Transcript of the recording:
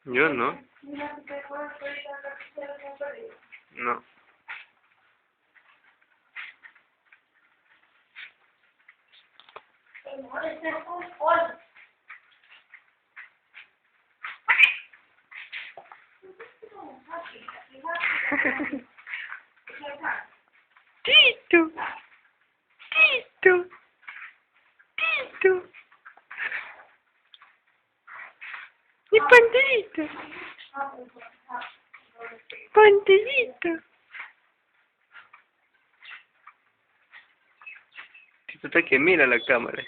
Yun, no? No. Tito! Tito! Tito! Ni Pandelito! Pandelito! Tito está que mira la cámara.